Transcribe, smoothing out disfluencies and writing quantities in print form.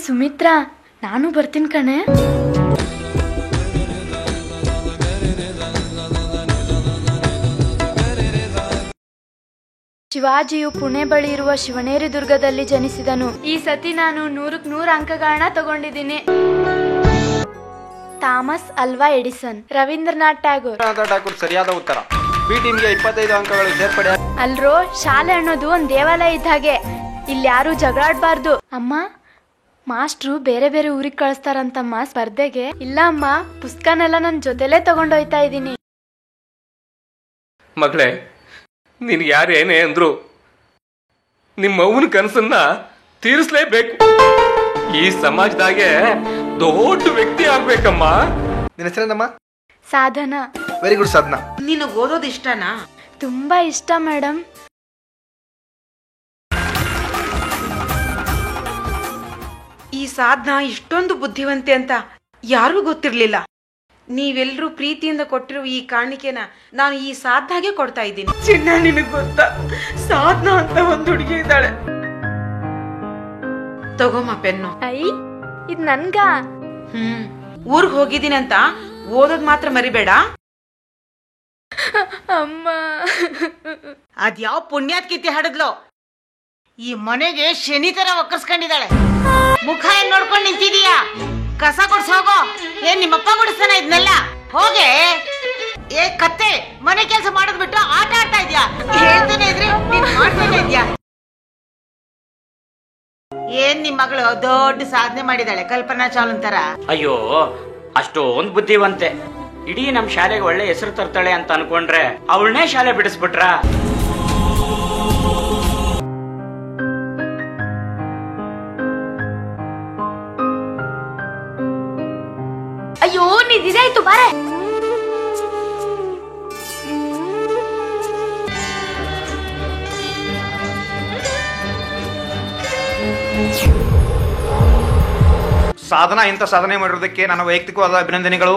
ಸುಮಿತ್ರಾ, ನಾನು ಬರ್ತೀನಿ ಕಣೆ. ಶಿವಾಜಿಯು ಪುಣೆ ಬಳಿ ಇರುವ ಶಿವನೇರಿ ದುರ್ಗದಲ್ಲಿ ಜನಿಸಿದನು. ಈ ಸತಿ ನಾನು 100ಕ್ಕೆ 100 ಅಂಕಗಳನ್ನ ತಗೊಂಡಿದ್ದೀನಿ. ಥಾಮಸ್ ಅಲ್ವಾ ಎಡಿಸನ್. ರವೀಂದ್ರನಾಥ್ ಟ್ಯಾಗೋರ್ ಸರಿಯಾದ ಉತ್ತರ. ಬಿ ಟೀಮ್ಗೆ 25 ಅಂಕಗಳು ಸೇರ್ಪಡೆ. ಅಲ್ರೋ, ಶಾಲೆ ಅನ್ನೋದು ಒಂದ್ ದೇವಾಲಯ ಇದ್ದ ಹಾಗೆ. ಇಲ್ಲಿ ಯಾರು ಜಗಳಾಡ್ಬಾರ್ದು. ಅಮ್ಮ, ಮಾಸ್ಟ್ರು ಬೇರೆ ಬೇರೆ ಊರಿಗೆ ಕಳಿಸ್ತಾರಂತಮ್ಮ ಸ್ಪರ್ಧೆಗೆ. ಇಲ್ಲ ಅಮ್ಮ, ಪುಸ್ತಕನೆಲ್ಲ ನನ್ನ ಜೊತೆಲೇ ತಗೊಂಡೋಯ್ತಾ ಇದ್ದೀನಿ. ಮಗಳೇ, ನಿನ್ ಯಾರೇನೇ ಅಂದ್ರು ನಿಮ್ಮ ಅವ್ವನ ಕನಸನ್ನ ತೀರಿಸ್ಲೇಬೇಕು. ಈ ಸಮಾಜದಾಗೆ ದೊಡ್ಡ ವ್ಯಕ್ತಿ ಆಗ್ಬೇಕಮ್ಮ. ನಿನ್ನ ಹೆಸರೇನಮ್ಮ? ಸಾಧನಾ. ವೆರಿ ಗುಡ್ ಸಾಧನಾ. ನಿನಗೆ ಓದೋದು ಇಷ್ಟನಾ? ತುಂಬಾ ಇಷ್ಟ ಮೇಡಮ್. ಈ ಸಾಧನಾ ಇಷ್ಟೊಂದು ಬುದ್ಧಿವಂತೆ ಅಂತ ಯಾರಿಗೂ ಗೊತ್ತಿರ್ಲಿಲ್ಲ. ನೀವೆಲ್ಲರೂ ಪ್ರೀತಿಯಿಂದ ಕೊಟ್ಟಿರೋ ಈ ಕಾಣಿಕೆನ ನಾನು ಈ ಸಾಧನಾಗೆ ಕೊಡ್ತಾ ಇದ್ದೀನಿ. ಚಿನ್ನ, ನಿನಗ್ ಗೊತ್ತಾ, ಸಾಧನಾ ಅಂತ ಒಂದು ಹುಡುಗಿ ಇದ್ದಾಳೆ. ತಗೋಮ್ಮ ಪೆನ್ನು. ಐ, ಇದ್ ನನ್ಗ? ಊರ್ಗ್ ಹೋಗಿದ್ದೀನಿ ಅಂತ ಓದೋದ್ ಮಾತ್ರ ಮರಿಬೇಡ. ಅಮ್ಮ, ಅದ್ಯಾವ ಪುಣ್ಯಾತ್ಕಿತಿ ಹಾಡಿದ್ಲು. ಈ ಮನೆಗೆ ಶನಿ ತರ ಒಕ್ಕರ್ಸ್ಕೊಂಡಿದ್ದಾಳೆ. ಮುಖ ಏನ್ ನೋಡ್ಕೊಂಡ್ ನಿಂತಿದೀಯಾ? ಕಸ ಕೊಡ್ಸ್ ಹೋಗೋ. ಏನ್ ನಿಮ್ಮಪ್ಪ ಗುಡಿಸ್ತಾನ ಇದನ್ನೆಲ್ಲ? ಹೋಗೆ. ಏ ಕತ್ತೆ, ಮನೆ ಕೆಲಸ ಮಾಡೋದ್ ಬಿಟ್ಟು ಆಟ ಆಡ್ತಾ ಇದ್ಯಾ? ಹೇಳ್ತಾನೆ ಇದ್ರೆ ನೀನ್ ಮಾಡ್ತಾನೆ ಇದ್ಯಾ? ಏನ್ ನಿಮ್ ಮಗಳು ದೊಡ್ಡ ಸಾಧನೆ ಮಾಡಿದಾಳೆ, ಕಲ್ಪನಾ ಚಾವ್ಲನ್ ತರ. ಅಯ್ಯೋ, ಅಷ್ಟೊಂದ್ ಬುದ್ಧಿವಂತೆ. ಇಡೀ ನಮ್ ಶಾಲೆಗೆ ಒಳ್ಳೆ ಹೆಸರು ತರ್ತಾಳೆ ಅಂತ ಅನ್ಕೊಂಡ್ರೆ ಅವಳನ್ನೇ ಶಾಲೆ ಬಿಡಿಸ್ಬಿಟ್ರ. ಅಯ್ಯೋ, ನಿದಿದಾಯ್ತು ಬಾರೆ. ಸಾಧನಾ ಇಂಥ ಸಾಧನೆ ಮಾಡಿರೋದಕ್ಕೆ ನನ್ನ ವೈಯಕ್ತಿಕವಾದ ಅಭಿನಂದನೆಗಳು.